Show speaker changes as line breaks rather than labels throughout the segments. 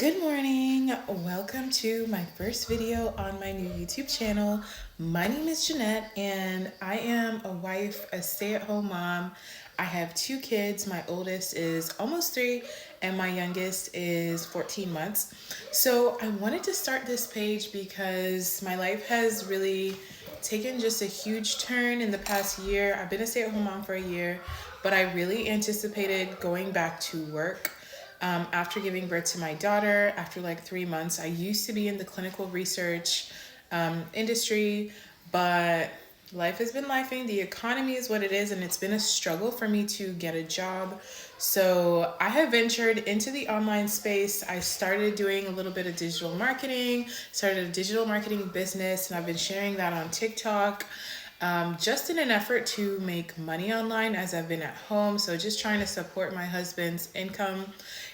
Good morning. Welcome to my first video on my new YouTube channel. My name is Jeanette and I am a wife, a stay-at-home mom. I have two kids. My oldest is almost 3 and my youngest is 14 months. So I wanted to start this page because my life has really taken just a huge turn in the past year. I've been a stay-at-home mom for a year, but I really anticipated going back to work. After giving birth to my daughter, after like 3 months, I used to be in the clinical research industry, but life has been lifing. The economy is what it is, and it's been a struggle for me to get a job. So I have ventured into the online space. I started doing a little bit of digital marketing, started a digital marketing business, and I've been sharing that on TikTok. Just in an effort to make money online as I've been at home. So just trying to support my husband's income.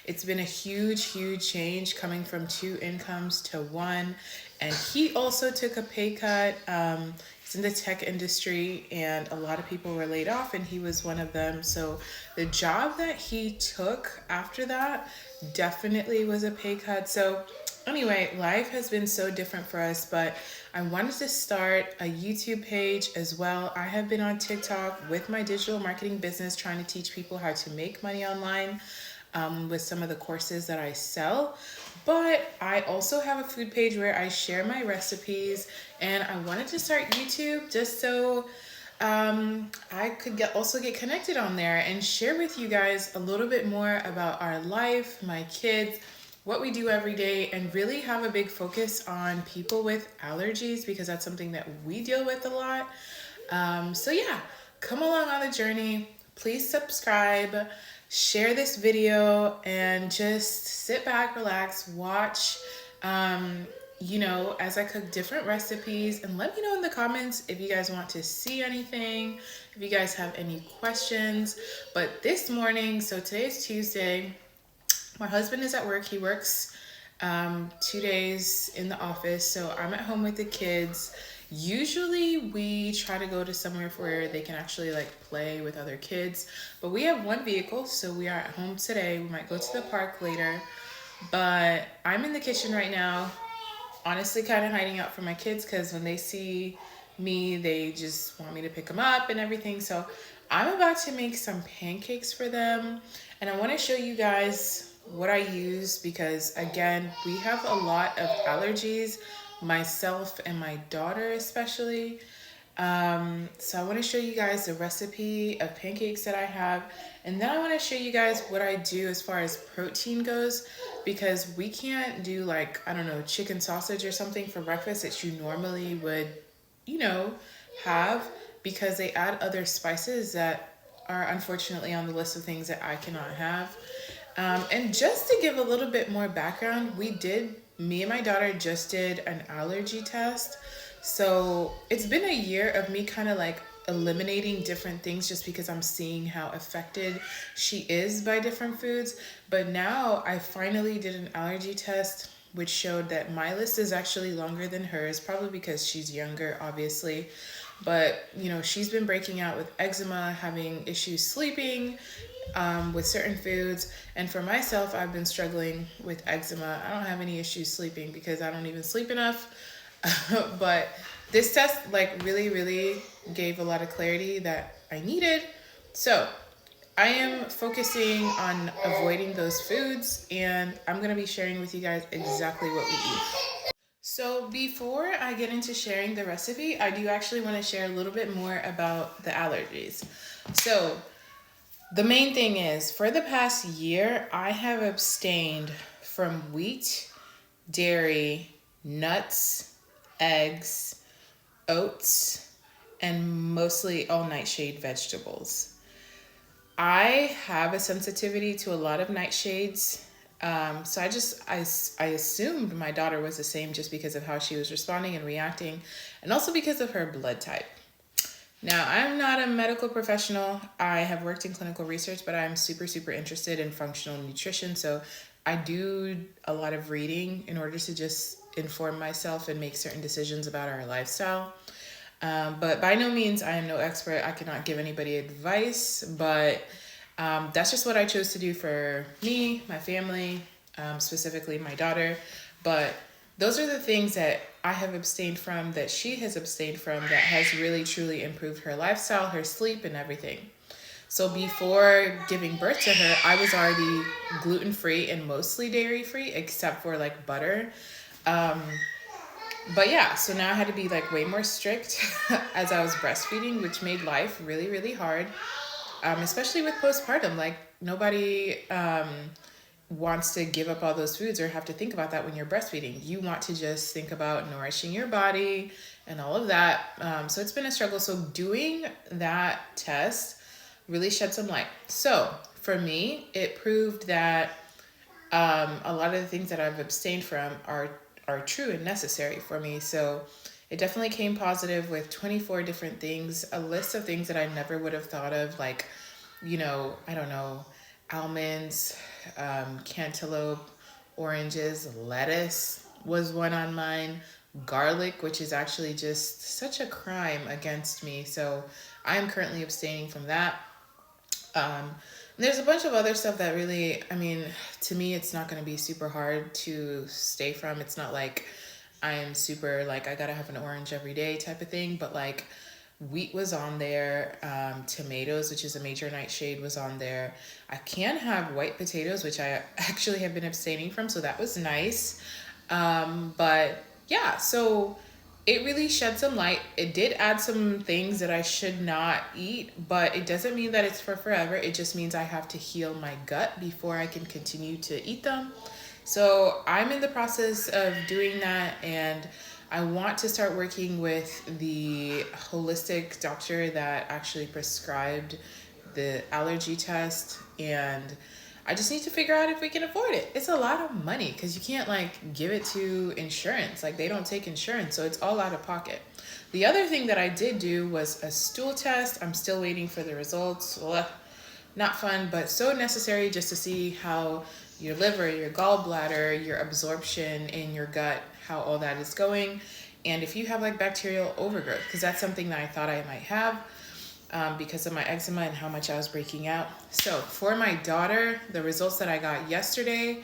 It's been a huge change coming from 2 incomes to 1. And he also took a pay cut. He's in the tech industry and a lot of people were laid off and he was one of them. So the job that he took after that definitely was a pay cut. So anyway, life has been so different for us, but I wanted to start a YouTube page as well. I have been on TikTok with my digital marketing business, trying to teach people how to make money online with some of the courses that I sell. But I also have a food page where I share my recipes, and I wanted to start YouTube just so I could also get connected on there and share with you guys a little bit more about our life, my kids, what we do every day, and really have a big focus on people with allergies because that's something that we deal with a lot. So yeah, come along on the journey. Please subscribe, share this video, and just sit back, relax, watch, as I cook different recipes, and let me know in the comments if you guys want to see anything, if you guys have any questions. But this morning, so today's Tuesday, my husband is at work. He works 2 days in the office, so I'm at home with the kids. Usually we try to go to somewhere where they can actually like play with other kids, but we have one vehicle, so we are at home today. We might go to the park later, but I'm in the kitchen right now, honestly kind of hiding out from my kids because when they see me, they just want me to pick them up and everything. So I'm about to make some pancakes for them, and I want to show you guys what I use because again, we have a lot of allergies, myself and my daughter especially. So I want to show you guys the recipe of pancakes that I have, and then I want to show you guys what I do as far as protein goes, because we can't do like, I don't know, chicken sausage or something for breakfast that you normally would, have, because they add other spices that are unfortunately on the list of things that I cannot have. And just to give a little bit more background, me and my daughter just did an allergy test. So it's been a year of me kind of like eliminating different things just because I'm seeing how affected she is by different foods. But now I finally did an allergy test, which showed that my list is actually longer than hers, probably because she's younger, obviously. But, she's been breaking out with eczema, having issues sleeping, with certain foods. And for myself, I've been struggling with eczema. I don't have any issues sleeping because I don't even sleep enough. But this test really gave a lot of clarity that I needed. So I am focusing on avoiding those foods, and I'm going to be sharing with you guys exactly what we eat. So before I get into sharing the recipe, I do actually want to share a little bit more about the allergies. So the main thing is, for the past year, I have abstained from wheat, dairy, nuts, eggs, oats, and mostly all nightshade vegetables. I have a sensitivity to a lot of nightshades. So I assumed my daughter was the same just because of how she was responding and reacting, and also because of her blood type. Now, I'm not a medical professional. I have worked in clinical research, but I'm super interested in functional nutrition. So I do a lot of reading in order to just inform myself and make certain decisions about our lifestyle. But by no means, I am no expert. I cannot give anybody advice, but that's just what I chose to do for me, my family, specifically my daughter. But those are the things that I have abstained from, that she has abstained from, that has really truly improved her lifestyle, her sleep, and everything. So before giving birth to her, I was already gluten-free and mostly dairy-free, except for like butter. Um, but yeah, so now I had to be like way more strict as I was breastfeeding, which made life really, really hard, especially with postpartum. Like nobody wants to give up all those foods or have to think about that when you're breastfeeding. You want to just think about nourishing your body and all of that. So it's been a struggle. So doing that test really shed some light. So for me, it proved that a lot of the things that I've abstained from are true and necessary for me. So it definitely came positive with 24 different things, a list of things that I never would have thought of, like, I don't know, almonds, cantaloupe, oranges, lettuce was one on mine, garlic, which is actually just such a crime against me. So I'm currently abstaining from that. There's a bunch of other stuff that really, I mean, to me, it's not going to be super hard to stay from. It's not like I'm super, like, I got to have an orange every day type of thing. But, like, wheat was on there. Tomatoes, which is a major nightshade, was on there. I can have white potatoes, which I actually have been abstaining from. So that was nice. But, yeah, so it really shed some light. It did add some things that I should not eat, but it doesn't mean that it's for forever. It just means I have to heal my gut before I can continue to eat them. So I'm in the process of doing that, and I want to start working with the holistic doctor that actually prescribed the allergy test, and I just need to figure out if we can afford it. It's a lot of money because you can't like give it to insurance. Like they don't take insurance, so it's all out of pocket. The other thing that I did do was a stool test. I'm still waiting for the results. Ugh, not fun, but so necessary just to see how your liver, your gallbladder, your absorption in your gut, how all that is going. And if you have like bacterial overgrowth, because that's something that I thought I might have. Because of my eczema and how much I was breaking out. So for my daughter, the results that I got yesterday,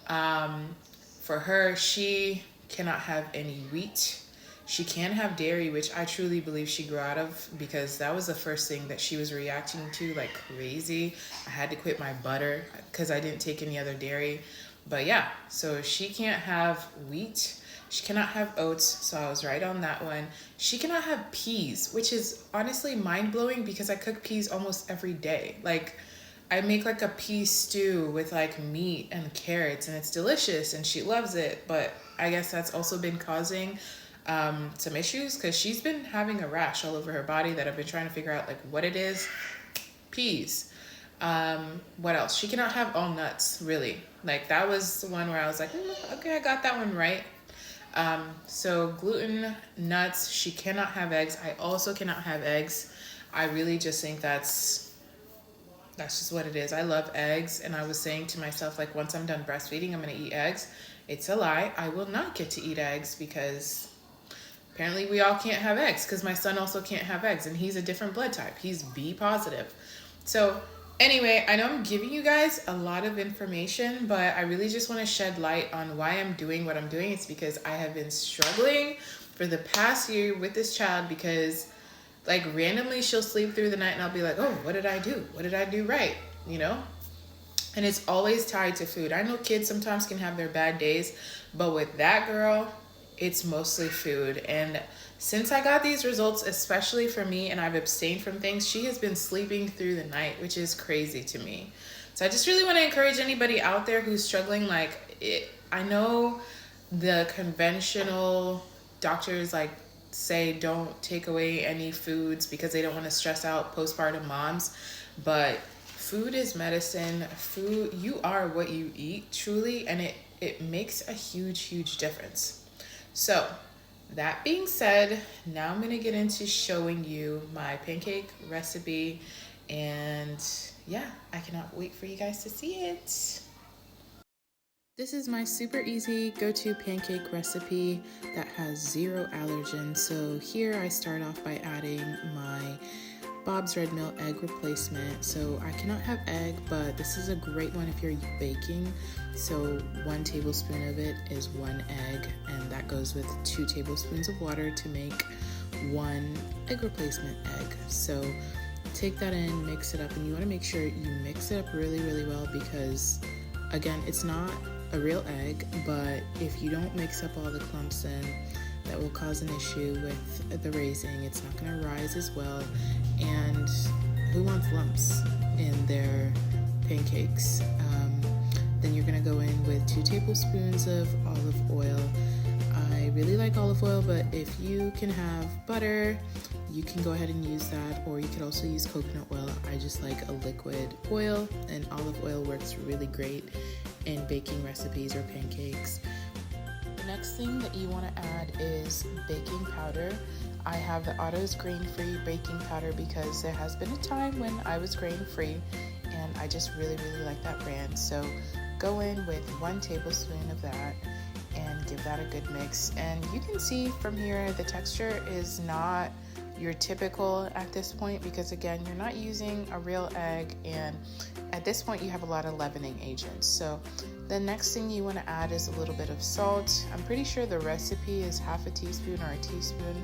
for her, she cannot have any wheat. She can have dairy, which I truly believe she grew out of, because that was the first thing that she was reacting to like crazy. I had to quit my butter because I didn't take any other dairy. But yeah, so she can't have wheat. She cannot have oats, so I was right on that one. She cannot have peas, which is honestly mind-blowing because I cook peas almost every day. Like, I make like a pea stew with like meat and carrots, and it's delicious, and she loves it. But I guess that's also been causing some issues because she's been having a rash all over her body that I've been trying to figure out like what it is. Peas. What else? She cannot have all nuts, really. Like, that was the one where I was like, okay, I got that one right. So gluten, nuts, she cannot have eggs. I also cannot have eggs. I really just think that's just what it is. I love eggs, and I was saying to myself, like, once I'm done breastfeeding, I'm going to eat eggs. It's a lie. I will not get to eat eggs because apparently we all can't have eggs, because my son also can't have eggs, and he's a different blood type. He's B positive. So anyway, I know I'm giving you guys a lot of information, but I really just want to shed light on why I'm doing what I'm doing. It's because I have been struggling for the past year with this child, because like randomly she'll sleep through the night and I'll be like, oh, what did I do? What did I do right? And it's always tied to food. I know kids sometimes can have their bad days, but with that girl, it's mostly food. And since I got these results, especially for me, and I've abstained from things, she has been sleeping through the night, which is crazy to me. So I just really want to encourage anybody out there who's struggling. I know the conventional doctors say don't take away any foods because they don't want to stress out postpartum moms, but food is medicine. Food, you are what you eat, truly, and it makes a huge difference. So that being said, now I'm going to get into showing you my pancake recipe, and yeah, I cannot wait for you guys to see it. This is my super easy go-to pancake recipe that has 0 allergens. So here I start off by adding my Bob's Red Mill egg replacement. So I cannot have egg, but this is a great one if you're baking. So 1 tablespoon of it is 1 egg, and that goes with 2 tablespoons of water to make 1 egg replacement egg. So take that in, mix it up, and you want to make sure you mix it up really, really well because, again, it's not a real egg, but if you don't mix up all the clumps in, that will cause an issue with the raising. It's not going to rise as well, and who wants lumps in their pancakes? Then you're going to go in with 2 tablespoons of olive oil. I really like olive oil, but if you can have butter, you can go ahead and use that, or you could also use coconut oil. I just like a liquid oil, and olive oil works really great in baking recipes or pancakes. The next thing that you want to add is baking powder. I have the Otto's grain-free baking powder because there has been a time when I was grain-free, and I just really, really like that brand. So go in with 1 tablespoon of that and give that a good mix. And you can see from here the texture is not your typical at this point because, again, you're not using a real egg, and at this point you have a lot of leavening agents. So the next thing you want to add is a little bit of salt. I'm pretty sure the recipe is half a teaspoon or a teaspoon,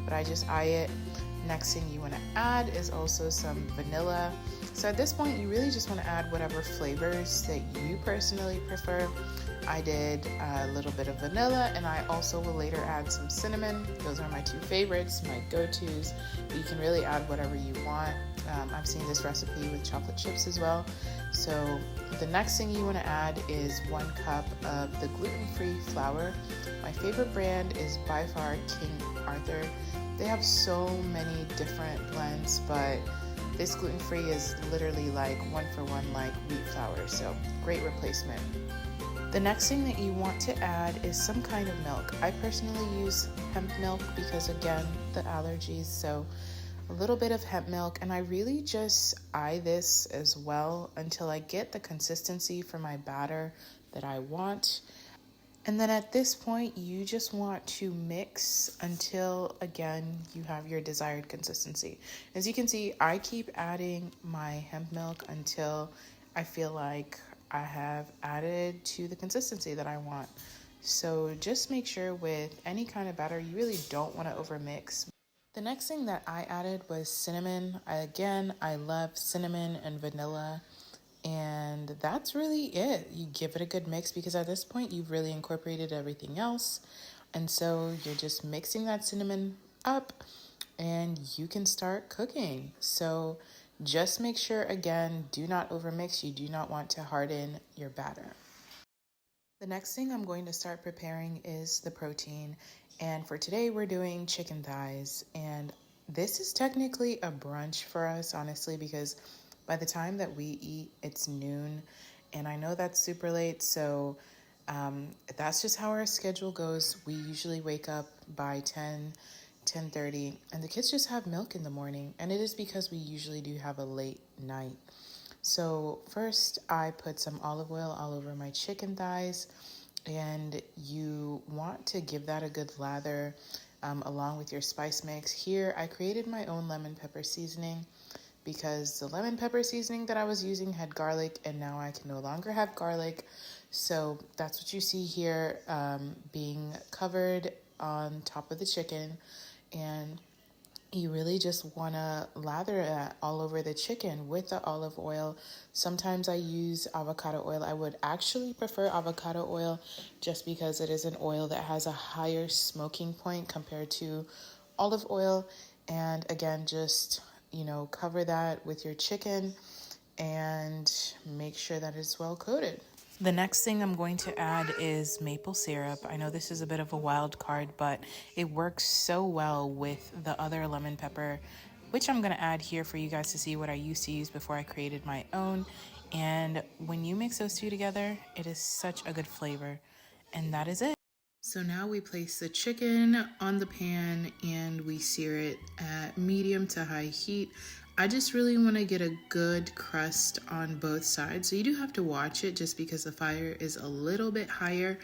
but I just eye it. Next thing you want to add is also some vanilla. So at this point you really just want to add whatever flavors that you personally prefer. I did a little bit of vanilla, and I also will later add some cinnamon. Those are my 2 favorites, my go-tos. You can really add whatever you want. I've seen this recipe with chocolate chips as well. So the next thing you want to add is 1 cup of the gluten-free flour. My favorite brand is by far King Arthur. They have so many different blends, but this gluten-free is literally like 1-for-1 like wheat flour, so great replacement. The next thing that you want to add is some kind of milk. I personally use hemp milk because, again, the allergies, so a little bit of hemp milk, and I really just eye this as well until I get the consistency for my batter that I want. And then at this point, you just want to mix until, again, you have your desired consistency. As you can see, I keep adding my hemp milk until I feel like I have added to the consistency that I want. So just make sure with any kind of batter, you really don't want to overmix. The next thing that I added was cinnamon. I love cinnamon and vanilla, and that's really it. You give it a good mix because at this point you've really incorporated everything else, and so you're just mixing that cinnamon up and you can start cooking. So just make sure, again, do not overmix. You do not want to harden your batter. The next thing I'm going to start preparing is the protein. And for today, we're doing chicken thighs. And this is technically a brunch for us, honestly, because by the time that we eat, it's noon. And I know that's super late, so that's just how our schedule goes. We usually wake up by 10:30, and the kids just have milk in the morning, and it is because we usually do have a late night. So first I put some olive oil all over my chicken thighs, and you want to give that a good lather along with your spice mix. Here I created my own lemon pepper seasoning because the lemon pepper seasoning that I was using had garlic, and now I can no longer have garlic. So that's what you see here being covered on top of the chicken, and you really just want to lather that all over the chicken with the olive oil. Sometimes I use avocado oil. I would actually prefer avocado oil just because it is an oil that has a higher smoking point compared to olive oil. And again, just, cover that with your chicken and make sure that it's well coated. The next thing I'm going to add is maple syrup. I know this is a bit of a wild card, but it works so well with the other lemon pepper, which I'm going to add here for you guys to see what I used to use before I created my own. And when you mix those two together, it is such a good flavor. And that is it. So now we place the chicken on the pan and we sear it at medium to high heat. I just really want to get a good crust on both sides. So you do have to watch it just because the fire is a little bit higher.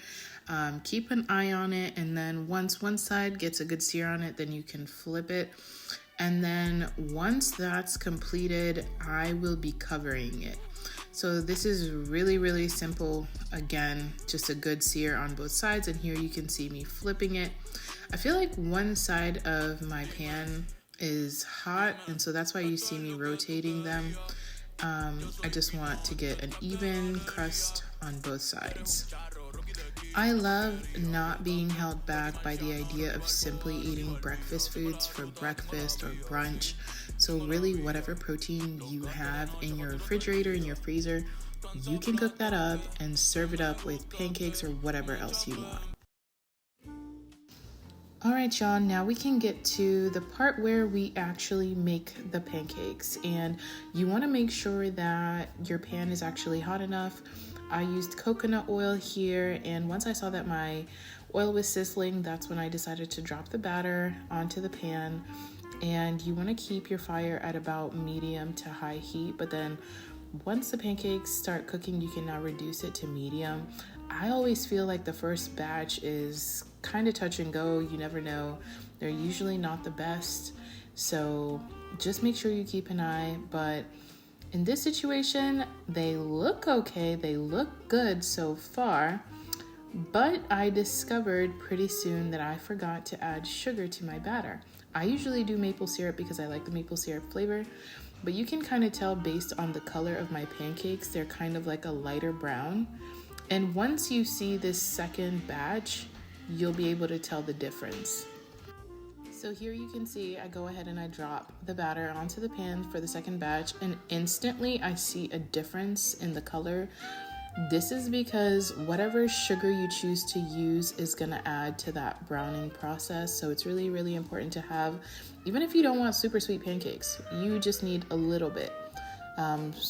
Keep an eye on it, and then once one side gets a good sear on it, then you can flip it. And then once that's completed, I will be covering it. So this is really, really simple. Again, just a good sear on both sides. And here you can see me flipping it. I feel like one side of my pan is hot, and so that's why you see me rotating them. I just want to get an even crust on both sides. I love not being held back by the idea of simply eating breakfast foods for breakfast or brunch. So really, whatever protein you have in your refrigerator, in your freezer, you can cook that up and serve it up with pancakes or whatever else you want. All right, y'all, now we can get to the part where we actually make the pancakes. And you want to make sure that your pan is actually hot enough. I used coconut oil here, and once I saw that my oil was sizzling, that's when I decided to drop the batter onto the pan. And you want to keep your fire at about medium to high heat, but then once the pancakes start cooking, you can now reduce it to medium. I always feel like the first batch is kind of touch and go. You never know. They're usually not the best. So just make sure you keep an eye. But in this situation, they look okay. They look good so far. But I discovered pretty soon that I forgot to add sugar to my batter. I usually do maple syrup because I like the maple syrup flavor. But you can kind of tell based on the color of my pancakes, they're kind of like a lighter brown. And once you see this second batch, you'll be able to tell the difference. So here you can see I go ahead and I drop the batter onto the pan for the second batch, and instantly I see a difference in the color. This is because whatever sugar you choose to use is gonna add to that browning process. So it's really, really important to have, even if you don't want super sweet pancakes, you just need a little bit.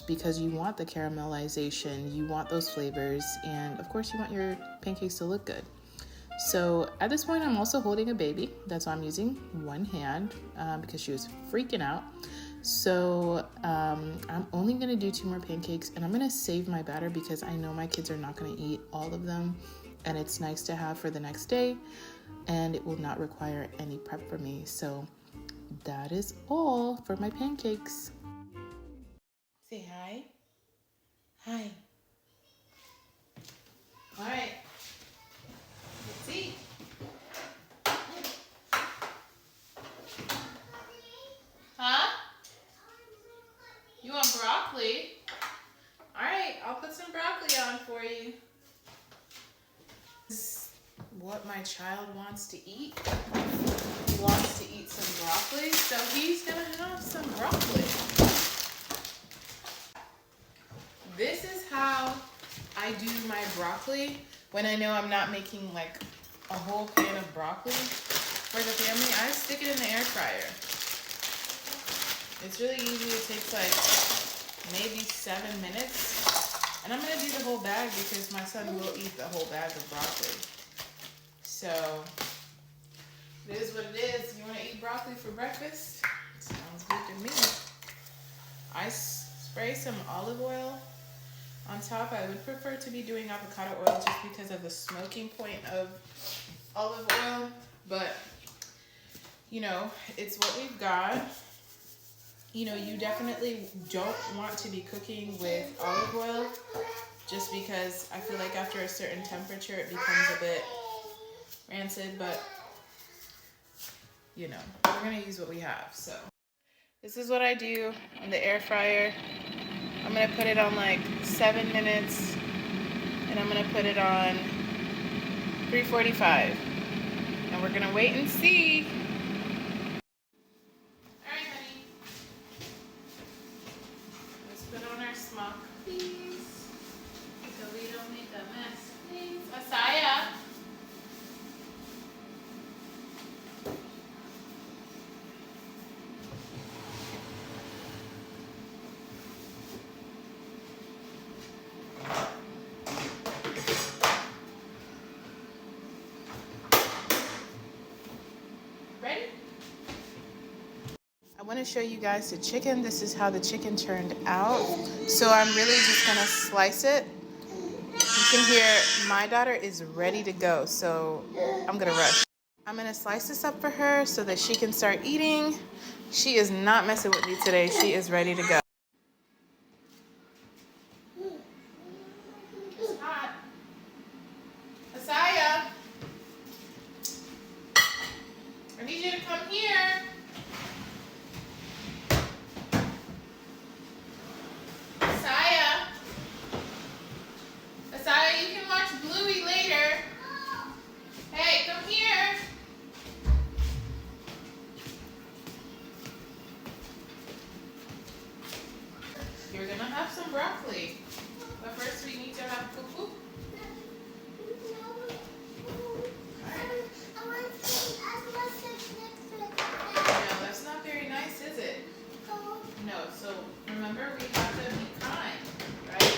Because you want the caramelization, you want those flavors, and of course you want your pancakes to look good. So at this point, I'm also holding a baby. That's why I'm using one hand because she was freaking out. So I'm only gonna do 2 more pancakes, and I'm gonna save my batter because I know my kids are not gonna eat all of them, and it's nice to have for the next day, and it will not require any prep for me. So that is all for my pancakes. Say hi. Hi. All right. Let's eat. Huh? You want broccoli? All right, I'll put some broccoli on for you. This is what my child wants to eat. He wants to eat some broccoli, so he's gonna have some broccoli. This is how I do my broccoli when I know I'm not making like a whole pan of broccoli for the family. I stick it in the air fryer. It's really easy. It takes like maybe 7 minutes. And I'm gonna do the whole bag because my son will eat the whole bag of broccoli. So it is what it is. You wanna eat broccoli for breakfast? Sounds good to me. I spray some olive oil on top. I would prefer to be doing avocado oil just because of the smoking point of olive oil, but you know, it's what we've got. You know, you definitely don't want to be cooking with olive oil just because I feel like after a certain temperature it becomes a bit rancid, but you know, we're gonna use what we have. So this is what I do in the air fryer. I'm gonna put it on like 7 minutes, and I'm gonna put it on 345, and we're gonna wait and see. All right, honey. Let's put on our smock, please, so we don't make a mess, please. Asaya. I want to show you guys the chicken. This is how the chicken turned out. So I'm really just going to slice it. You can hear my daughter is ready to go, so I'm going to rush. I'm going to slice this up for her so that she can start eating. She is not messing with me today. She is ready to go. It's hot. Asaya, I need you to come here. Asaya. Asaya, you can watch Bluey later. Hey, come here. You're gonna have some broccoli. But first we need to have cuckoo. No, that's not very nice, is it? No, so remember we have to be kind, right?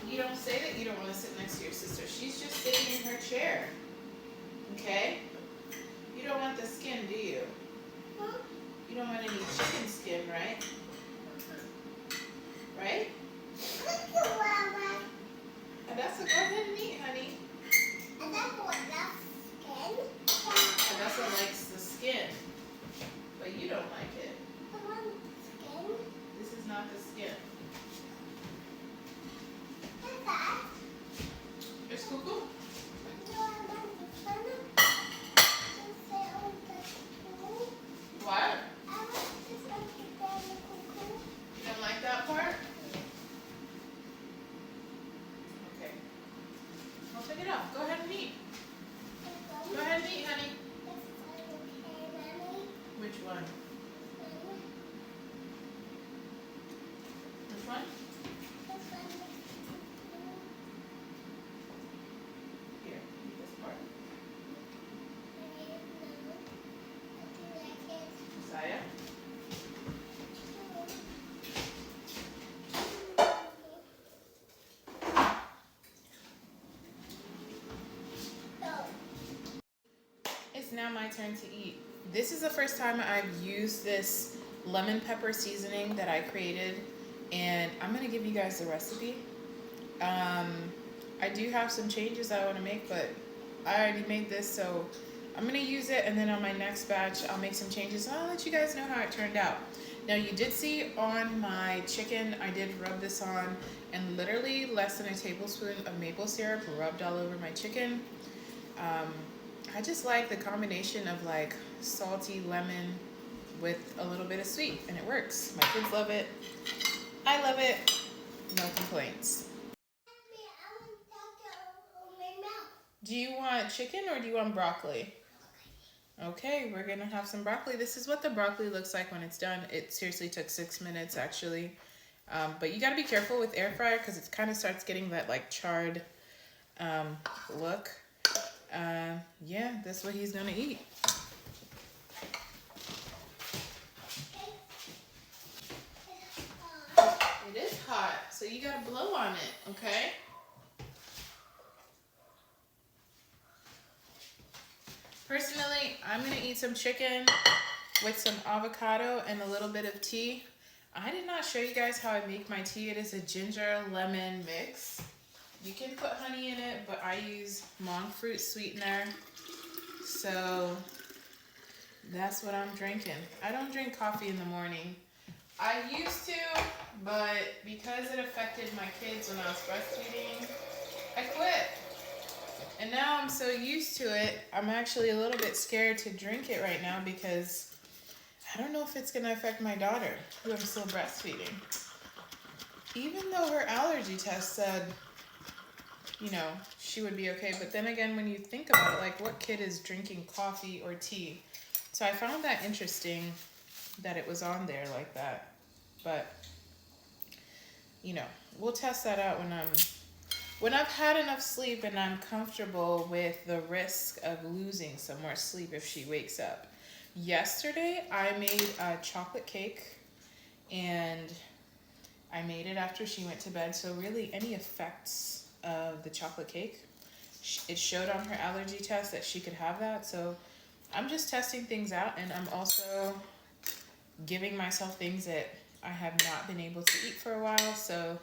You don't say that you don't want to sit next to your sister. She's just sitting in her chair. Okay? You don't want the skin, do you? You don't want any chicken skin, right? Right? Adessa, go ahead and eat, honey. Adessa likes the skin, but you don't like it. This is not the skin. There's cuckoo. What? You don't like that part? Okay. I'll pick it up. Go ahead and eat. Go ahead and eat, honey. Which one? Which one? Here, eat this part. Saya? It's now my turn to eat. This is the first time I've used this lemon pepper seasoning that I created, and I'm gonna give you guys the recipe. I do have some changes I want to make, but I already made this, so I'm gonna use it, and then on my next batch I'll make some changes, and I'll let you guys know how it turned out. Now you did see on my chicken I did rub this on, and literally less than a tablespoon of maple syrup rubbed all over my chicken. I just like the combination of like salty lemon with a little bit of sweet, and it works. My kids love it. I love it. No complaints. Do you want chicken or do you want broccoli? Okay, we're gonna have some broccoli. This is what the broccoli looks like when it's done. It seriously took 6 minutes actually. But you gotta be careful with air fryer because it kind of starts getting that like charred look. Yeah, that's what he's gonna eat. It is hot, so you gotta blow on it, okay? Personally, I'm gonna eat some chicken with some avocado and a little bit of tea. I did not show you guys how I make my tea. It is a ginger lemon mix. You can put honey in it, but I use monk fruit sweetener. So that's what I'm drinking. I don't drink coffee in the morning. I used to, but because it affected my kids when I was breastfeeding, I quit. And now I'm so used to it, I'm actually a little bit scared to drink it right now because I don't know if it's gonna affect my daughter, who I'm still breastfeeding. Even though her allergy test said, you know, she would be okay. But then again, when you think about it, like what kid is drinking coffee or tea? So I found that interesting that it was on there like that. But, you know, we'll test that out when I've had enough sleep and I'm comfortable with the risk of losing some more sleep if she wakes up. Yesterday, I made a chocolate cake, and I made it after she went to bed. So really, any effects of the chocolate cake, it showed on her allergy test that she could have that. So I'm just testing things out, and I'm also giving myself things that I have not been able to eat for a while. So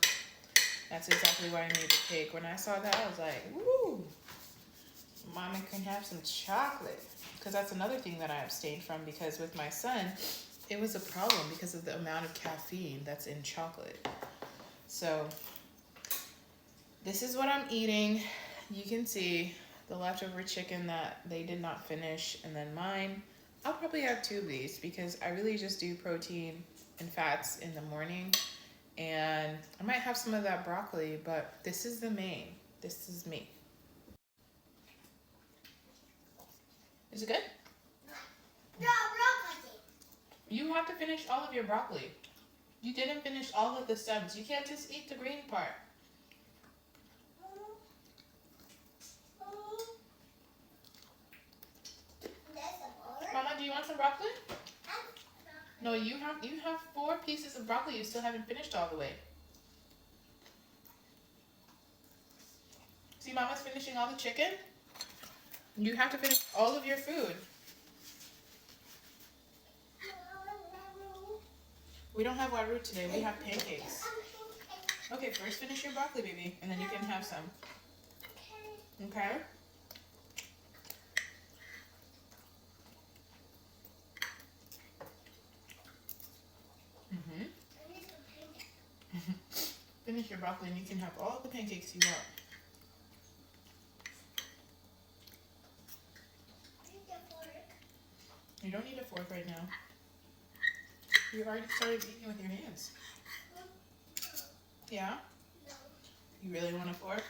that's exactly why I made the cake. When I saw that, I was like, woo, Mama can have some chocolate. Because that's another thing that I abstained from, because with my son, it was a problem because of the amount of caffeine that's in chocolate. So this is what I'm eating. You can see the leftover chicken that they did not finish, and then mine. I'll probably have 2 of these because I really just do protein and fats in the morning, and I might have some of that broccoli, but this is the main. This is me. Is it good?
No, broccoli.
You have to finish all of your broccoli. You didn't finish all of the stems. You can't just eat the green part. Mama, do you want some broccoli? No, you have 4 pieces of broccoli. You still haven't finished all the way. See, Mama's finishing all the chicken. You have to finish all of your food. We don't have waru today. We have pancakes. Okay, first finish your broccoli, baby, and then you can have some. Okay? Finish your broccoli and you can have all the pancakes you want. You don't need a fork right now. You already started eating with your hands. Yeah? You really want a fork?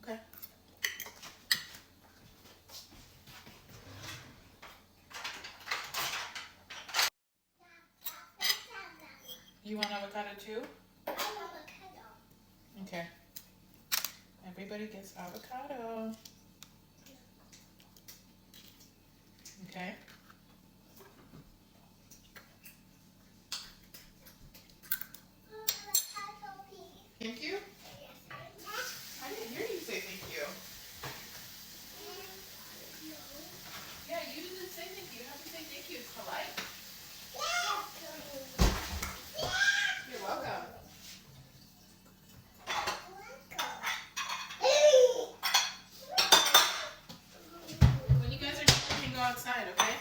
Okay. You want avocado too? Okay. Everybody gets avocado. Okay. Thank you? I didn't hear you say thank you. Yeah, you didn't say thank you. You have to say thank you. It's polite. You're welcome. When you guys are done, you can go outside, okay?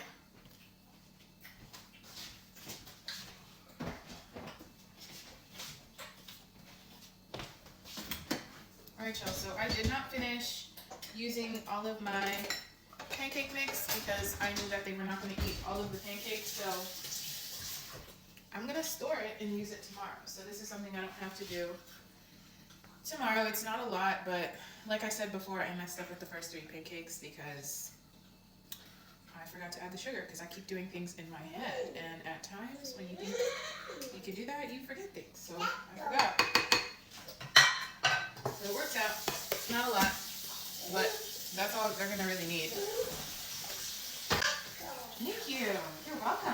Alright, y'all, so I did not finish using all of my pancake mix because I knew that they were not going to eat all of the pancakes, so I'm going to store it and use it tomorrow. So this is something I don't have to do tomorrow. It's not a lot, but like I said before, I messed up with the first 3 pancakes because I forgot to add the sugar because I keep doing things in my head, and at times when you think you can do that, you forget things. So I forgot. So it works out. Not a lot, but that's all they're gonna really need. Thank you. You're welcome.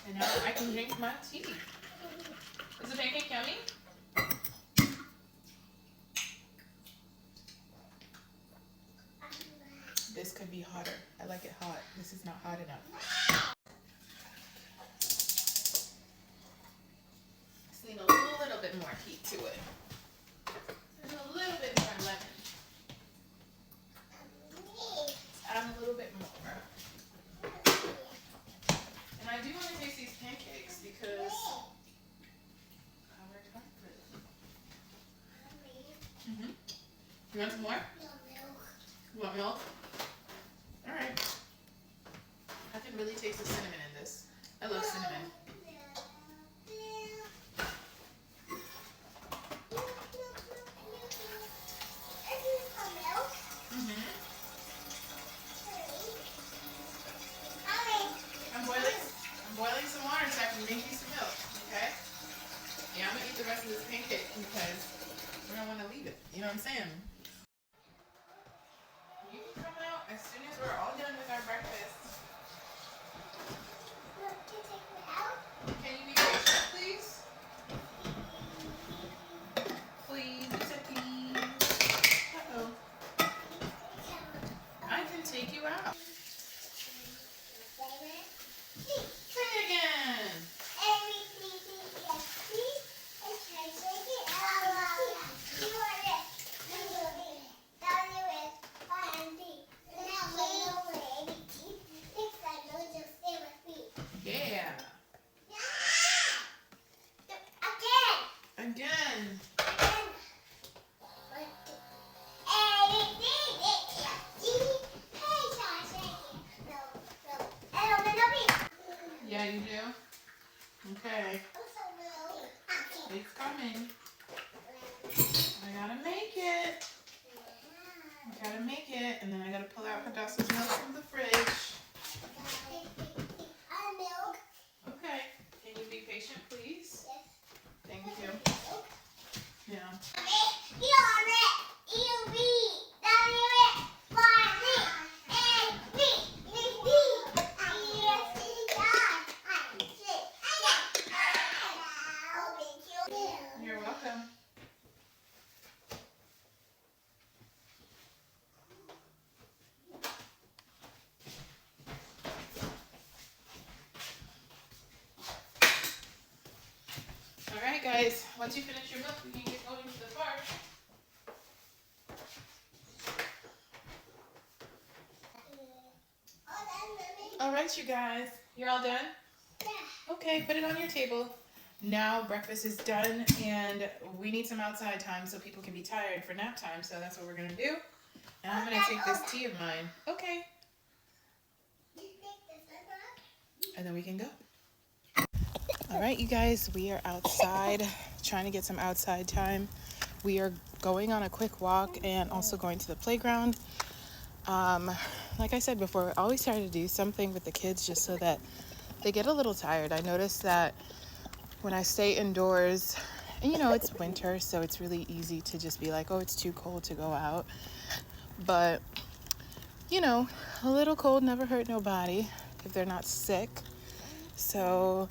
And now I can drink my tea. Is the pancake yummy? This could be hotter. I like it hot. This is not hot enough. Just need a little bit more heat to it. And a little bit more lemon. Add a little bit more. And I do want to taste these pancakes because I worked hard for them. You want some more? You want milk? Alright. I can really taste the cinnamon in this. I love cinnamon. I'm boiling some water so I can make you some milk, okay? Yeah, I'm gonna eat the rest of this pancake because we don't want to leave it. You know what I'm saying? You can come out as soon as we're all done with our breakfast. Can you be patient, please? Please, you said please. Uh-oh. I can take you out. Try it again. Once you finish your book, we can get going to the park. All right, you guys. You're all done?
Yeah.
Okay, put it on your table. Now breakfast is done, and we need some outside time so people can be tired for nap time. So that's what we're gonna do. And I'm gonna take this tea of mine. Okay. And then we can go. All right, you guys, we are outside trying to get some outside time. We are going on a quick walk and also going to the playground. Like I said before, I always try to do something with the kids just so that they get a little tired. I noticed that when I stay indoors, and you know, it's winter, so it's really easy to just be like, oh, it's too cold to go out. But, you know, a little cold never hurt nobody if they're not sick. So,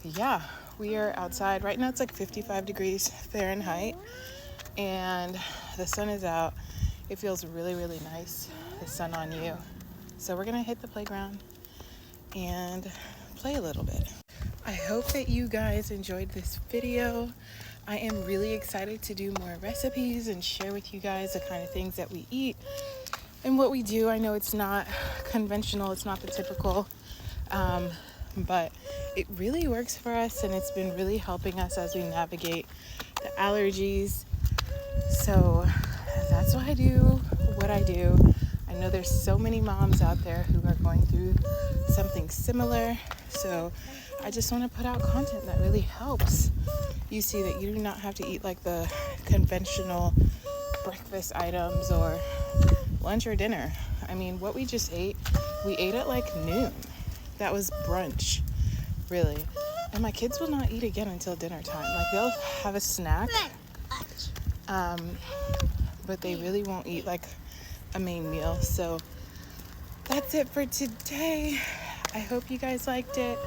yeah, we are outside. Right now it's like 55 degrees Fahrenheit, and the sun is out. It feels really, really nice, the sun on you. So we're gonna hit the playground and play a little bit. I hope that you guys enjoyed this video. I am really excited to do more recipes and share with you guys the kind of things that we eat and what we do. I know it's not conventional, it's not the typical, but it really works for us, and it's been really helping us as we navigate the allergies. So that's why I do what I do. I know there's so many moms out there who are going through something similar. So I just want to put out content that really helps you see that you do not have to eat like the conventional breakfast items or lunch or dinner. I mean, what we just ate, we ate at like noon. That was brunch, really. And my kids will not eat again until dinner time. Like, they'll have a snack, but they really won't eat like a main meal. So that's it for today. I hope you guys liked it.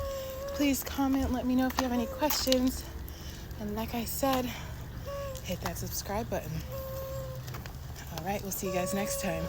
Please comment, let me know if you have any questions. And like I said, hit that subscribe button. All right, we'll see you guys next time.